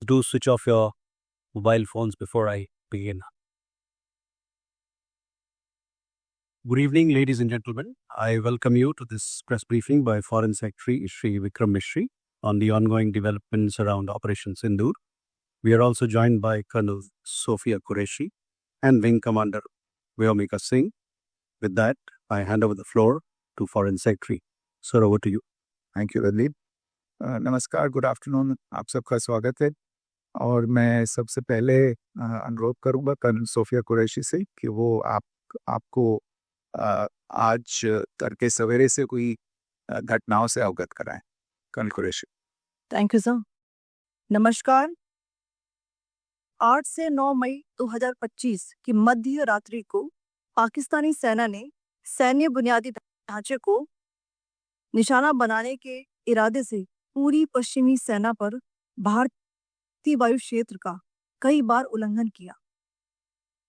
Do switch off your mobile phones before I begin. Good evening, ladies and gentlemen. I welcome you to this press briefing by Foreign Secretary Shri Vikram Mishri on the ongoing developments around Operation Sindoor. We are also joined by Colonel Sophia Qureshi and Wing Commander Vyomika Singh. With that, I hand over the floor to Foreign Secretary. Sir, over to you. Thank you Dilip. नमस्कार, good afternoon, आप सबका स्वागत है। और मैं सबसे पहले अनुरोध करूंगा कर्नल सोफिया कुरैशी से कि वो आपको आज तड़के सवेरे से कोई घटनाओं से अवगत कराएं। Colonel Qureshi. Thank you sir. नमस्कार। 8 से 9 मई 2025 की मध्य रात्रि को पाकिस्तानी सेना ने सैन्य बुनियादी ढांचे को निशाना बनाने के इरादे से पूरी पश्चिमी सेना पर भारतीय वायु क्षेत्र का कई बार उल्लंघन किया।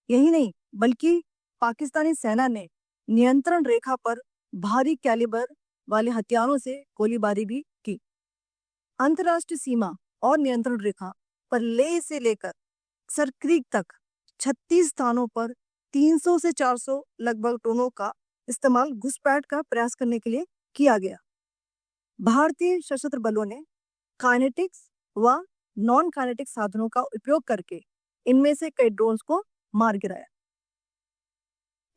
यही नहीं, बल्कि पाकिस्तानी सेना ने नियंत्रण रेखा पर भारी कैलिबर वाले हथियारों से गोलीबारी भी की। अंतर्राष्ट्रीय सीमा और नियंत्रण रेखा पर लेह से लेकर सरक्रीक तक 36 स्थानों पर 300 से 400 लगभग ड्रोनों का इस्तेमाल घुसपैठ का प्रयास करने के लिए किया गया। भारतीय सशस्त्र बलों ने काइनेटिक्स व नॉन काइनेटिक साधनों का उपयोग करके इनमें से कई ड्रोन्स को मार गिराया।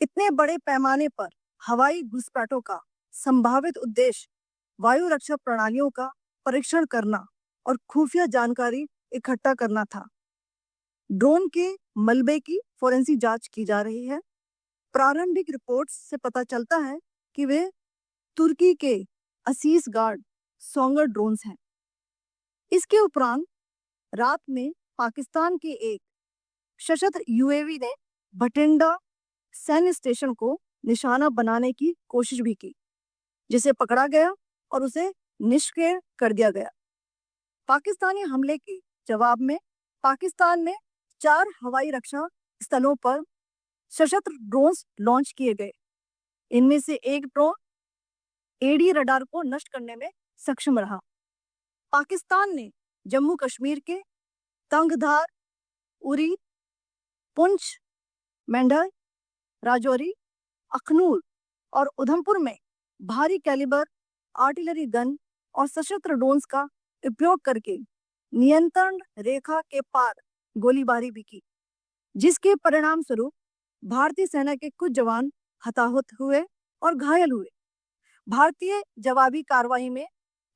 इतने बड़े पैमाने पर हवाई घुसपैठों का संभावित उद्देश्य वायु रक्षा प्रणालियों का परीक्षण करना और खुफिया जानकारी इकट्ठा करना था। ड्रोन के मलबे की फोरेंसिक जांच की जा रही है। प्रारंभिक रिपोर्ट्स से पता चलता है कि वे तुर्की के असीस गार्ड सोंगर ड्रोन्स हैं। इसके उपरांत रात में पाकिस्तान के एक सशस्त्र यूएवी ने भटिंडा सैन्य स्टेशन को निशाना बनाने की कोशिश भी की, जिसे पकड़ा गया और उसे निष्क्रिय कर दिया गया। पाकिस्तानी हमले के जवाब में पाकिस्तान में 4 हवाई रक्षा स्थलों पर सशस्त्र ड्रोन्स लॉन्च किए गए। इनमें से एक ड्रोन एडी रडार को नष्ट करने में सक्षम रहा। पाकिस्तान ने जम्मू कश्मीर के तंगधार, उरी, पुंछ, मेंढर, राजौरी, अखनूर और उधमपुर में भारी कैलिबर आर्टिलरी गन और सशस्त्र ड्रोन्स का उपयोग करके नियंत्रण रेखा के पार गोलीबारी भी की, जिसके परिणाम स्वरूप भारतीय सेना के कुछ जवान हताहत हुए और घायल हुए। भारतीय जवाबी कार्रवाई में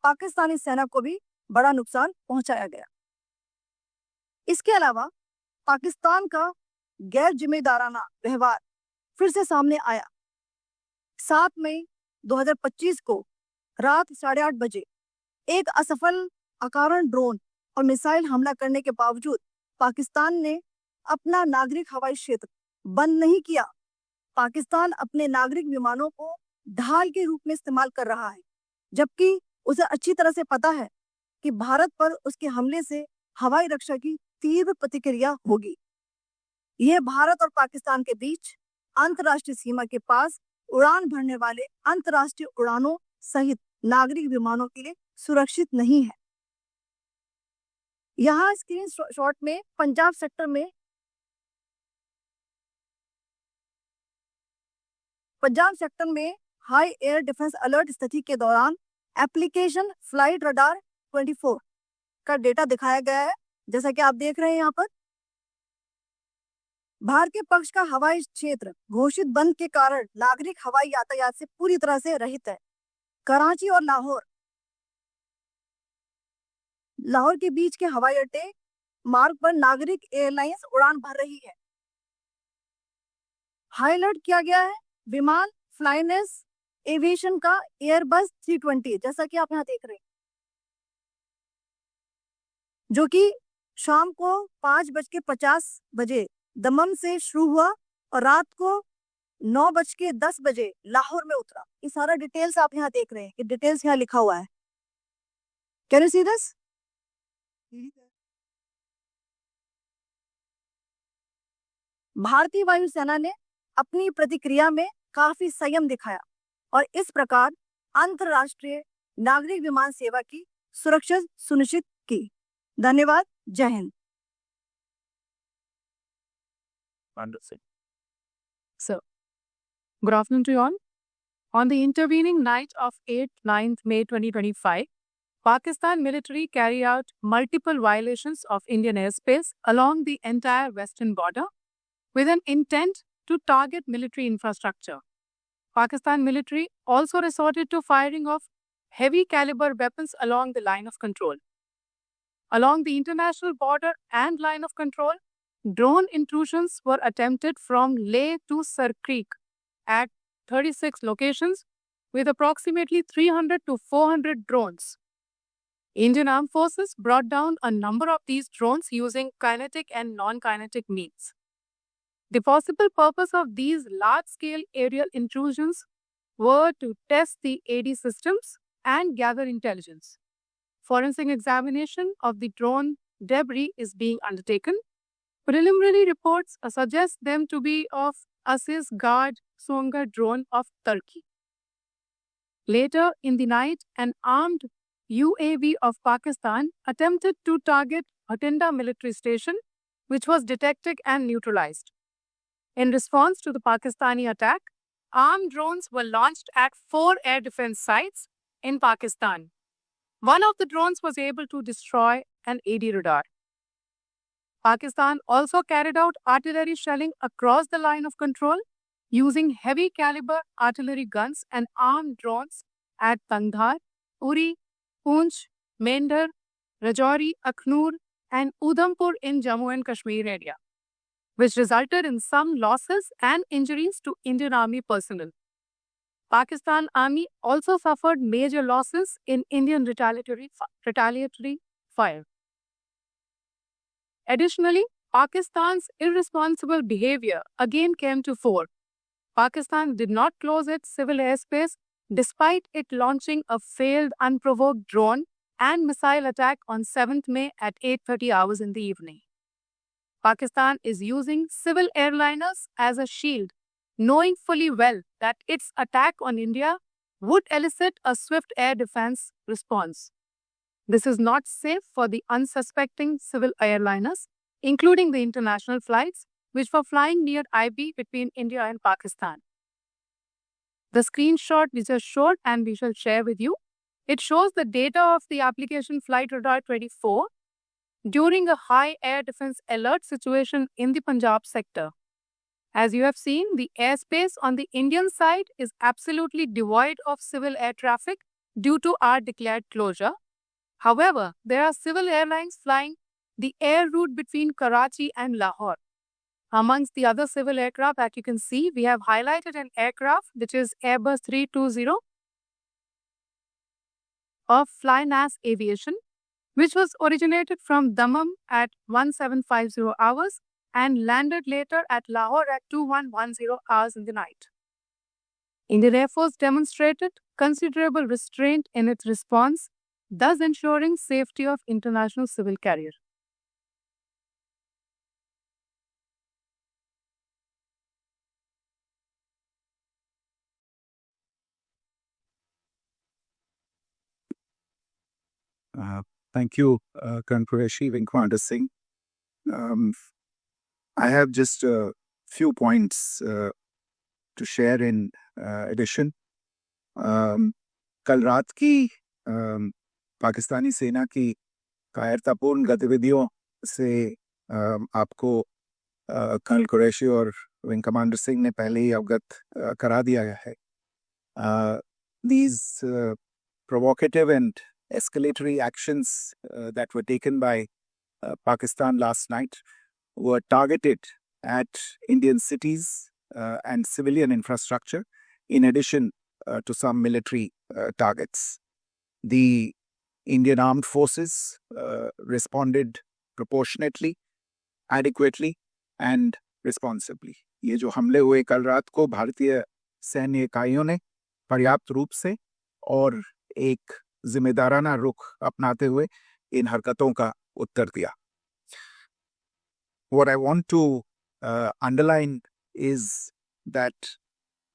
पाकिस्तानी सेना को भी बड़ा नुकसान पहुंचाया गया। इसके अलावा पाकिस्तान का गैर जिम्मेदाराना व्यवहार फिर से सामने आया। 7 मई 2025 को रात 8:30 बजे एक असफल अकारण ड्रोन और मिसाइल हमला करने के बावजूद पाकिस्तान ने अपना नागरिक हवाई क्षेत्र बंद नहीं किया। पाकिस्तान अपने नागरिक विमानों को ढाल के रूप में इस्तेमाल कर रहा है, जबकि उसे अच्छी तरह से पता है कि भारत पर उसके हमले से हवाई रक्षा की तीव्र प्रतिक्रिया होगी। यह भारत और पाकिस्तान के बीच अंतर्राष्ट्रीय सीमा के पास उड़ान भरने वाले अंतर्राष्ट्रीय उड़ानों सहित नागरिक विमानों के लिए सुरक्षित नहीं है। यहाँ स्क्रीन शॉट में पंजाब सेक्टर में हाई एयर डिफेंस अलर्ट स्थिति के दौरान एप्लीकेशन फ्लाइट रडार 24 का डेटा दिखाया गया है, जैसा कि आप देख रहे हैं। यहाँ पर भारतीय पक्ष का हवाई क्षेत्र घोषित बंद के कारण नागरिक हवाई यातायात से पूरी तरह से रहित है। कराची और लाहौर के बीच के हवाई अड्डे मार्ग पर नागरिक एयरलाइंस उड़ान भर रही है। हाई अलर्ट किया गया है विमान फ्लाइनेस एविएशन का एयरबस 320, जैसा कि आप यहाँ देख रहे हैं, जो कि शाम को 5:50 बजे दमम से शुरू हुआ और रात को 9:10 बजे लाहौर में उतरा। ये सारा डिटेल्स आप यहाँ देख रहे हैं, कि डिटेल्स यहाँ लिखा हुआ है। Can you see this? भारतीय वायुसेना ने अपनी प्रतिक्रिया में काफी संयम दिखाया और इस प्रकार अंतरराष्ट्रीय नागरिक विमान सेवा की सुरक्षा सुनिश्चित की। धन्यवाद। जय Hind. So, good afternoon to you all. On the intervening night of 8-9th May 2025, Pakistan military carried out multiple violations of Indian airspace along the entire western border with an intent to target military infrastructure. Pakistan military also resorted to firing of heavy caliber weapons along the line of control. Along the international border and line of control, drone intrusions were attempted from Leh to Sar Creek at 36 locations with approximately 300 to 400 drones. Indian Armed Forces brought down a number of these drones using kinetic and non-kinetic means. The possible purpose of these large-scale aerial intrusions were to test the AD systems and gather intelligence. Forensic examination of the drone debris is being undertaken. Preliminary reports suggest them to be of Aziz Guard Songa drone of Turkey. Later in the night, an armed UAV of Pakistan attempted to target Bhatinda military station, which was detected and neutralized. In response to the Pakistani attack, armed drones were launched at 4 air defense sites in Pakistan. One of the drones was able to destroy an AD radar. Pakistan also carried out artillery shelling across the line of control using heavy caliber artillery guns and armed drones at Tangdhar, Uri, Poonch, Mendhar, Rajouri, Akhnur, and Udhampur in Jammu and Kashmir area, which resulted in some losses and injuries to Indian Army personnel. Pakistan Army also suffered major losses in Indian retaliatory fire. Additionally, Pakistan's irresponsible behavior again came to fore. Pakistan did not close its civil airspace despite it launching a failed unprovoked drone and missile attack on 7th May at 8:30 hours in the evening. Pakistan is using civil airliners as a shield, knowing fully well that its attack on India would elicit a swift air defense response. This is not safe for the unsuspecting civil airliners, including the international flights, which were flying near IB between India and Pakistan. The screenshot we just showed and we shall share with you, it shows the data of the application Flight Radar 24 during a high air defense alert situation in the Punjab sector. As you have seen, the airspace on the Indian side is absolutely devoid of civil air traffic due to our declared closure. However, there are civil airlines flying the air route between Karachi and Lahore. Amongst the other civil aircraft that you can see, we have highlighted an aircraft which is Airbus 320 of Flynas Aviation, which was originated from Dammam at 1750 hours and landed later at Lahore at 2110 hours in the night. Indian Air Force demonstrated considerable restraint in its response, thus ensuring safety of international civil carrier. Thank you, Colonel Qureshi, Wing Commander Singh. I have just a few points to share in addition. कल रात की पाकिस्तानी सेना की कायरतापूर्ण गतिविधियों से आपको colonel Qureshi और विंग कमांडर सिंह ने पहले ही अवगत करा दिया गया है. These provocative and escalatory actions that were taken by Pakistan last night were targeted at Indian cities and civilian infrastructure, in addition to some military targets. The Indian Armed Forces responded proportionately, adequately, and responsibly. ये जो हमले हुए कल रात को भारतीय सैन्य इकाइयों ने पर्याप्त रूप से और एक जिम्मेदाराना रुख अपनाते हुए इन हरकतों का उत्तर दिया. What I want to underline is that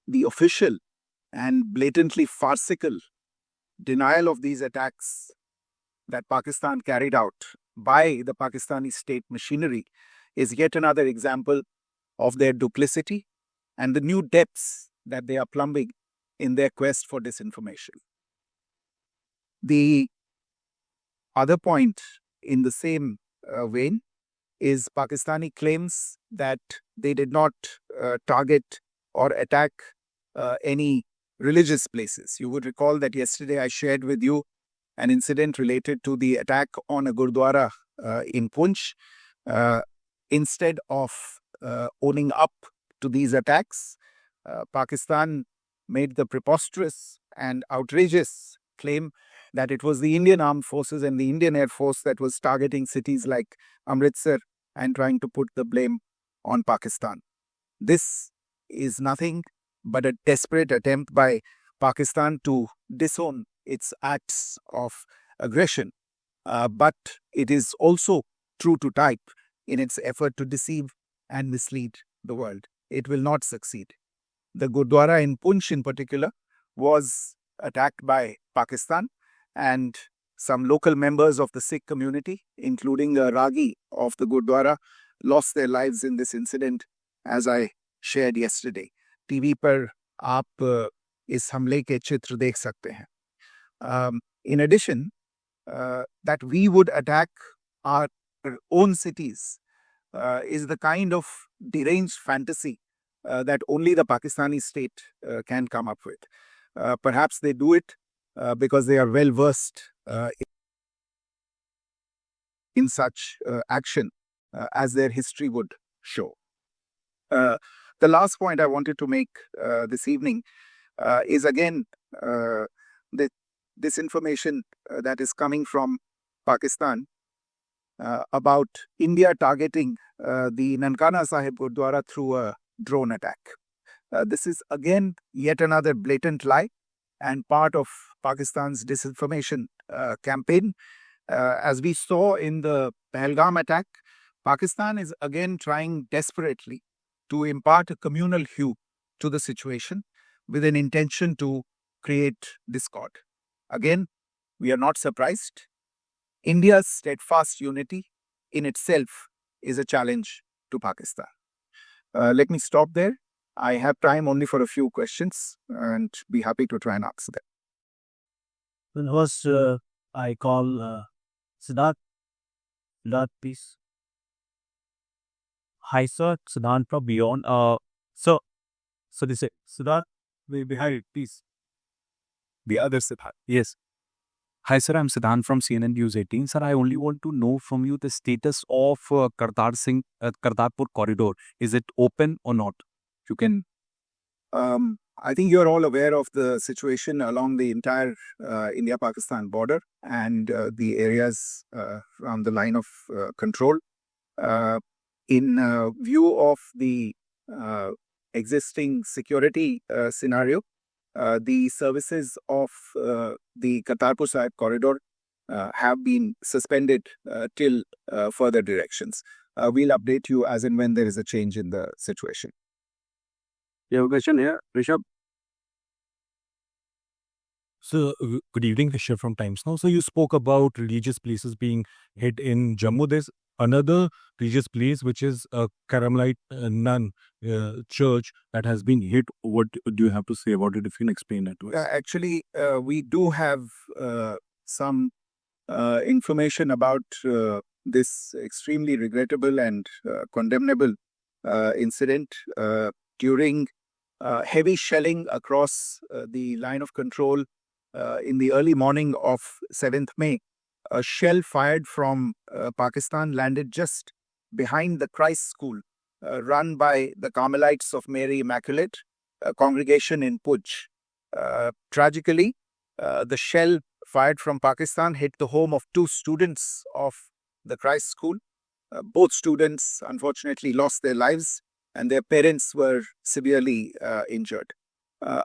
the official and blatantly farcical denial of these attacks that Pakistan carried out by the Pakistani state machinery is yet another example of their duplicity and the new depths that they are plumbing in their quest for disinformation. The other point in the same vein is Pakistani claims that they did not target or attack any religious places. You would recall that yesterday I shared with you an incident related to the attack on a Gurdwara in Punch. Instead of owning up to these attacks, Pakistan made the preposterous and outrageous claim that it was the Indian Armed Forces and the Indian Air Force that was targeting cities like Amritsar and trying to put the blame on Pakistan. This is nothing but a desperate attempt by Pakistan to disown its acts of aggression, but it is also true to type in its effort to deceive and mislead the world. It will not succeed. The Gurdwara in Punch in particular was attacked by Pakistan, and some local members of the Sikh community, including a Ragi of the Gurdwara, lost their lives in this incident, as I shared yesterday. TV पर आप इस हमले के चित्र देख सकते हैं. In addition, that we would attack our own cities is the kind of deranged fantasy that only the Pakistani state can come up with. Perhaps they do it because they are well versed in such action, as their history would show. The last point I wanted to make this evening is again this information that is coming from Pakistan about India targeting the Nankana Sahib Gurdwara through a drone attack. This is again yet another blatant lie and part of Pakistan's disinformation campaign. As we saw in the Pahalgam attack, Pakistan is again trying desperately to impart a communal hue to the situation with an intention to create discord. Again, we are not surprised. India's steadfast unity in itself is a challenge to Pakistan. Let me stop there. I have time only for a few questions and be happy to try and answer them. Then first, I call Siddharth. Siddharth, please. Hi, sir. Siddhant from Beyond. So this is Siddharth. Behind, please. The other Siddharth. Yes. Hi, sir. I'm Siddhant from CNN News 18. Sir, I only want to know from you the status of Kartarpur corridor. Is it open or not? You can. I think you're all aware of the situation along the entire India-Pakistan border and the areas around the line of control. In view of the existing security scenario, the services of the Kartarpur Sahib corridor have been suspended till further directions. We'll update you as and when there is a change in the situation. You have a question here, Rishabh? So, good evening, Rishabh from Times Now. So, you spoke about religious places being hit in Jammu. There's another religious place, which is a Carmelite nun church that has been hit. What do you have to say about it? If you can explain that to us. Actually, we do have some information about this extremely regrettable and condemnable incident during heavy shelling across the line of control in the early morning of 7th May. A shell fired from Pakistan landed just behind the Christ School run by the Carmelites of Mary Immaculate, a congregation in Puj. Tragically, the shell fired from Pakistan hit the home of 2 students of the Christ School. Both students unfortunately lost their lives and their parents were severely injured.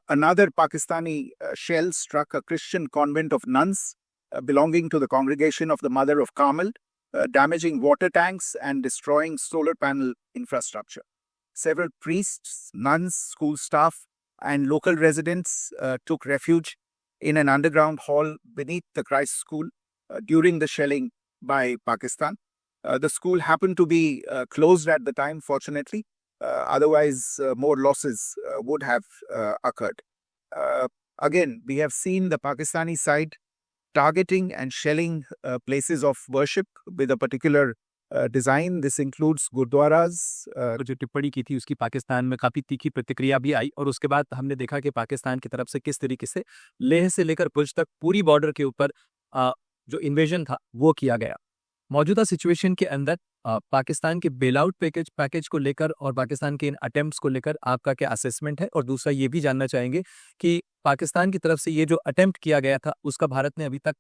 Another Pakistani shell struck a Christian convent of nuns belonging to the congregation of the Mother of Carmel, damaging water tanks and destroying solar panel infrastructure. Several priests, nuns, school staff, and local residents took refuge in an underground hall beneath the Christ School during the shelling by Pakistan. The school happened to be closed at the time, fortunately. Otherwise, more losses would have occurred. Again, we have seen the Pakistani side targeting and shelling places of worship with a particular design. This includes gurdwaras. जो टिप्पणी की थी उसकी पाकिस्तान में काफ़ी तीखी प्रतिक्रिया भी आई और उसके बाद हमने देखा कि पाकिस्तान की तरफ से किस तरीके से लेह से लेकर भुज तक पूरी बॉर्डर के ऊपर जो इन्वेजन था वो किया गया। मौजूदा सिचुएशन के अंदर पाकिस्तान के बेल आउट पैकेज को लेकर और पाकिस्तान के इन अटेम्प्ट्स को लेकर आपका क्या असेसमेंट है? और दूसरा ये भी जानना चाहेंगे कि पाकिस्तान की तरफ से ये जो अटेम्प्ट किया गया था उसका भारत ने अभी तक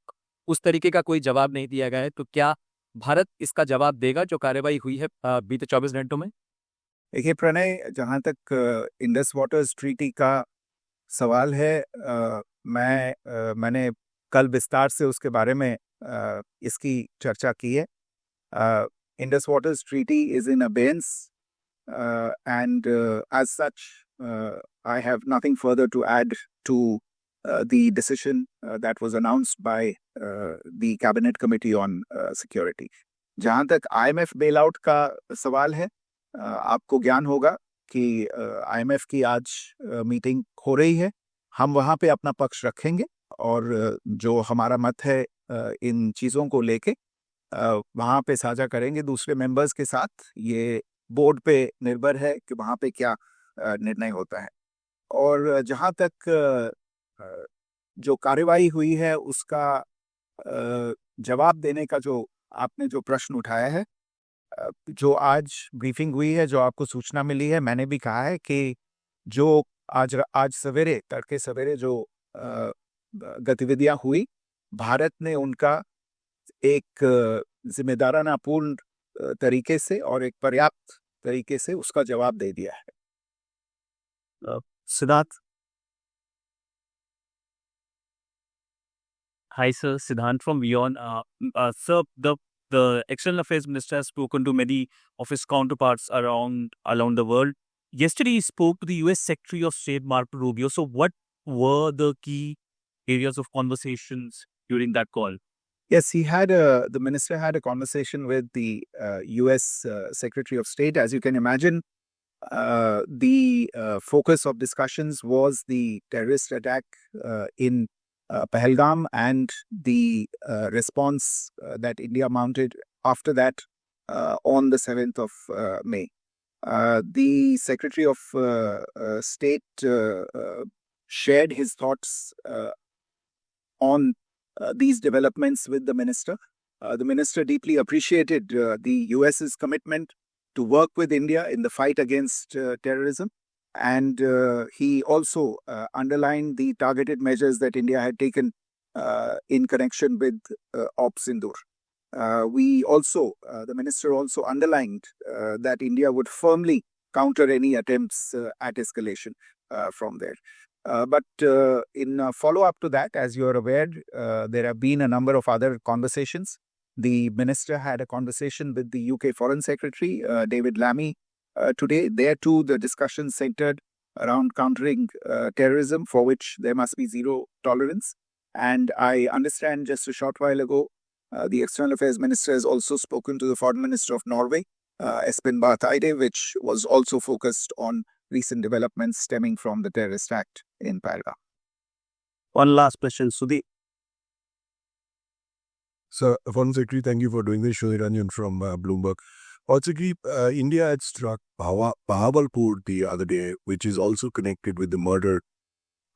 उस तरीके का कोई जवाब नहीं दिया गया है, तो क्या भारत इसका जवाब देगा जो कार्रवाई हुई है बीते 24 घंटों में? देखिए प्रणय, जहाँ तक इंडस वाटर्स ट्रीटी का सवाल है, मैंने कल विस्तार से उसके बारे में इसकी चर्चा की है। Indus Waters Treaty is in abeyance, and as such, I have nothing further to add to the decision that was announced by the Cabinet Committee on Security. जहाँ तक IMF bailout का सवाल है, आपको ज्ञान होगा कि IMF की आज मीटिंग हो रही है। हम वहाँ पे अपना पक्ष रखेंगे और जो हमारा मत है इन चीज़ों को लेके वहाँ पे साझा करेंगे दूसरे मेंबर्स के साथ। ये बोर्ड पे निर्भर है कि वहाँ पे क्या निर्णय होता है। और जहाँ तक जो कार्रवाई हुई है उसका जवाब देने का जो आपने जो प्रश्न उठाया है, जो आज ब्रीफिंग हुई है, जो आपको सूचना मिली है, मैंने भी कहा है कि जो आज सवेरे तड़के सवेरे जो गतिविधियां हुई, भारत ने उनका एक जिम्मेदाराना पूर्ण तरीके से और एक पर्याप्त तरीके से उसका जवाब दे दिया है। Siddharth, Hi, sir. Siddhant from WION. Sir, the External Affairs Minister has spoken to many of his counterparts around the world. Yesterday, he spoke to the U.S. Secretary of State Marco Rubio. So, what were the key areas of conversations during that call? Yes, the minister had a conversation with the U.S. Secretary of State. As you can imagine, the focus of discussions was the terrorist attack in Pahalgam and the response that India mounted after that on the 7th of May. The Secretary of State shared his thoughts on these developments with the minister. The minister deeply appreciated the US's commitment to work with India in the fight against terrorism. And he also underlined the targeted measures that India had taken in connection with Ops Sindoor. The minister also underlined that India would firmly counter any attempts at escalation from there. But in follow-up to that, as you are aware, there have been a number of other conversations. The minister had a conversation with the UK Foreign Secretary, David Lammy, today. There too, the discussion centered around countering terrorism, for which there must be zero tolerance. And I understand just a short while ago, the External Affairs Minister has also spoken to the Foreign Minister of Norway, Espen Barth Eide, which was also focused on recent developments stemming from the terrorist act in Pahalgam. one last question, Sudhi. Sir, Foreign Secretary, thank you for doing this. Shoni Ranjan from Bloomberg. Secretary, India had struck Bahawalpur the other day, which is also connected with the murder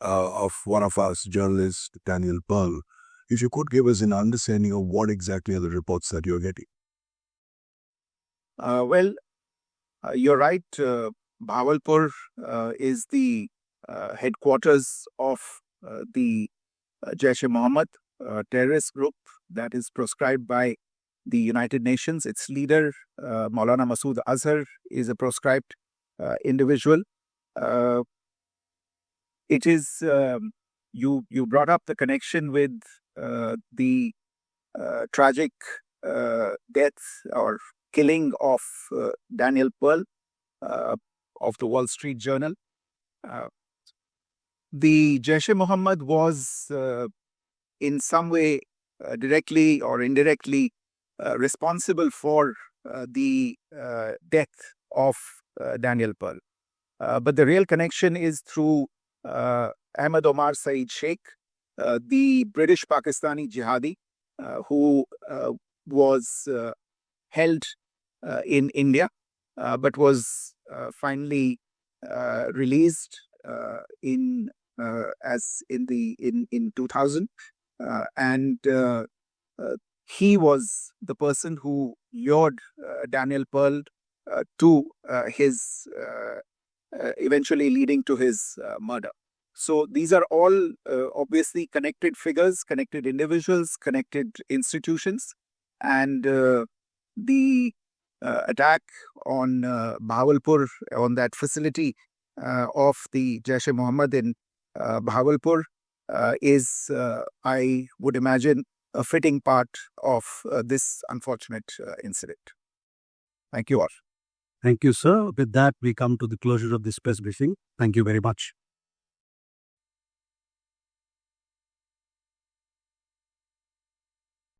of one of us, journalist Daniel Pearl. If you could give us an understanding of what exactly are the reports that you're getting. You're right. Bahawalpur is the headquarters of the Jaish-e-Mohammed terrorist group that is proscribed by the United Nations. Its leader, Maulana Masood Azhar, is a proscribed individual. It is, you brought up the connection with the tragic death or killing of Daniel Pearl of the Wall Street Journal. The Jaish-e-Mohammed was in some way, directly or indirectly, responsible for the death of Daniel Pearl. But the real connection is through Ahmed Omar Saeed Sheikh, the British Pakistani jihadi who was held in India but was finally released in 2000, and he was the person who lured Daniel Pearl to his eventually leading to his murder. So these are all obviously connected figures, connected individuals, connected institutions, and the attack on Bahawalpur, on that facility of the Jaish-e-Mohammed in Bahawalpur is, I would imagine, a fitting part of this unfortunate incident. Thank you all. Thank you, sir. With that, we come to the closure of this press briefing. Thank you very much.